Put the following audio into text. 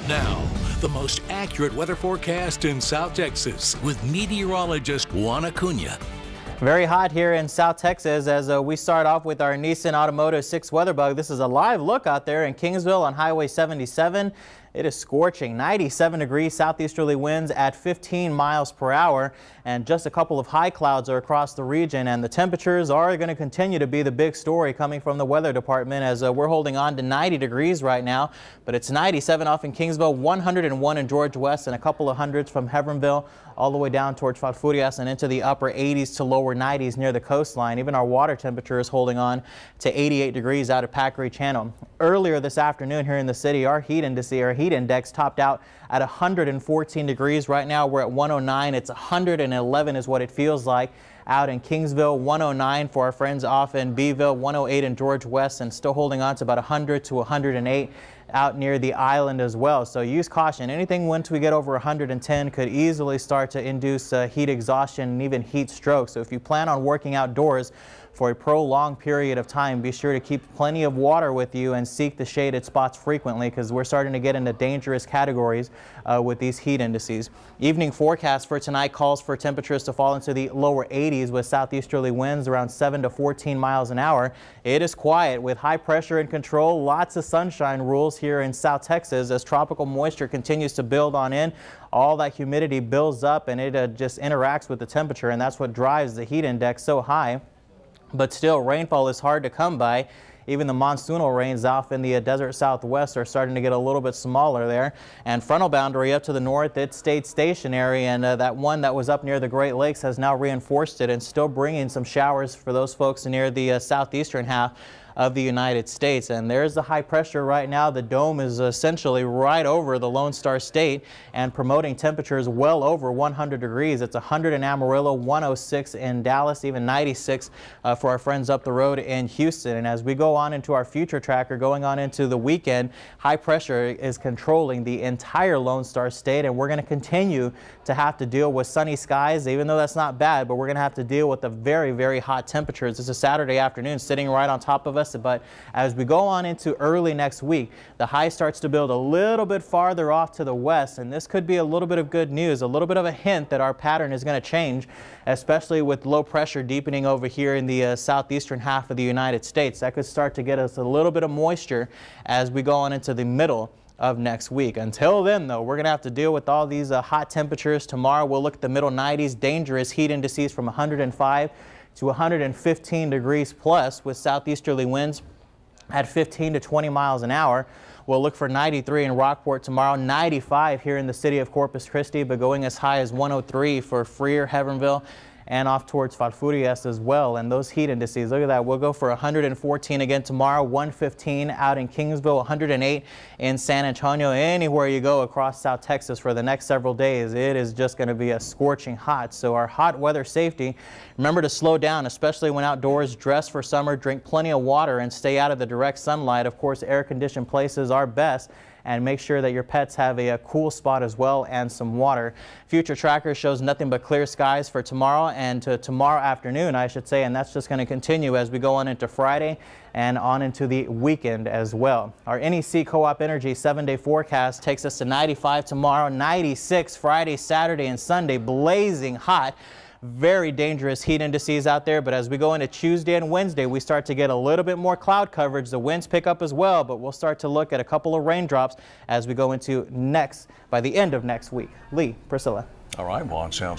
Now, the most accurate weather forecast in South Texas with meteorologist Juan Acuna. Very hot here in South Texas as we start off with our Nissan Automotive 6 weather bug. This is a live look out there in Kingsville on Highway 77. It is scorching, 97 degrees, southeasterly winds at 15 miles per hour, and just a couple of high clouds are across the region, and the temperatures are going to continue to be the big story coming from the weather department as we're holding on to 90 degrees right now, but it's 97 off in Kingsville, 101 in George West, and a couple of hundreds from Hebronville all the way down towards Falfurrias and into the upper 80s to lower 90s near the coastline. Even our water temperature is holding on to 88 degrees out of Packery Channel. Earlier this afternoon here in the city, our heat index topped out at 114 degrees. Right now we're at 109. It's 111 is what it feels like out in Kingsville, 109 for our friends off in Beeville, 108 in George West, and still holding on to about 100 to 108 out near the island as well. So use caution. Anything once we get over 110 could easily start to induce heat exhaustion and even heat stroke. So if you plan on working outdoors for a prolonged period of time, be sure to keep plenty of water with you and seek the shaded spots frequently, because we're starting to get into dangerous categories with these heat indices. Evening forecast for tonight calls for temperatures to fall into the lower 80s with southeasterly winds around 7 to 14 miles an hour. It is quiet with high pressure in control. Lots of sunshine rules here in South Texas as tropical moisture continues to build on in. All that humidity builds up and it just interacts with the temperature, and that's what drives the heat index so high. But still, rainfall is hard to come by. Even the monsoonal rains off in the desert southwest are starting to get a little bit smaller there. And frontal boundary up to the north, it stayed stationary, and that one that was up near the Great Lakes has now reinforced it and still bringing some showers for those folks near the southeastern half of the United States. And there's the high pressure right now. The dome is essentially right over the Lone Star State and promoting temperatures well over 100 degrees. It's 100 in Amarillo, 106 in Dallas, even 96 for our friends up the road in Houston. And as we go on into our future tracker going on into the weekend, high pressure is controlling the entire Lone Star State, and we're going to continue to have to deal with sunny skies, even though that's not bad, but we're going to have to deal with the very, very hot temperatures. This is Saturday afternoon sitting right on top of us. But as we go on into early next week, the high starts to build a little bit farther off to the west, and this could be a little bit of good news, a little bit of a hint that our pattern is going to change, especially with low pressure deepening over here in the southeastern half of the United States. That could start to get us a little bit of moisture as we go on into the middle of next week. Until then, though, we're going to have to deal with all these hot temperatures. Tomorrow we'll look at the middle 90s, dangerous heat indices from 105 to 115 degrees plus with southeasterly winds at 15 to 20 miles an hour. We'll look for 93 in Rockport tomorrow, 95 here in the city of Corpus Christi, but going as high as 103 for Freer, Hebronville, and off towards Falfurrias as well. And those heat indices, look at that. We'll go for 114 again tomorrow, 115 out in Kingsville, 108 in San Antonio. Anywhere you go across South Texas for the next several days, it is just going to be a scorching hot. So our hot weather safety, remember to slow down, especially when outdoors. Dress for summer, drink plenty of water, and stay out of the direct sunlight. Of course, air-conditioned places are best. And make sure that your pets have a cool spot as well and some water. Future tracker shows nothing but clear skies for tomorrow and to tomorrow afternoon, I should say, and that's just going to continue as we go on into Friday and on into the weekend as well. Our NEC Co-op Energy 7-day forecast takes us to 95 tomorrow, 96 Friday, Saturday, and Sunday, blazing hot. Very dangerous heat indices out there, but as we go into Tuesday and Wednesday, we start to get a little bit more cloud coverage. The winds pick up as well, but we'll start to look at a couple of raindrops as we go into by the end of next week. Lee, Priscilla. All right, Juan, sounds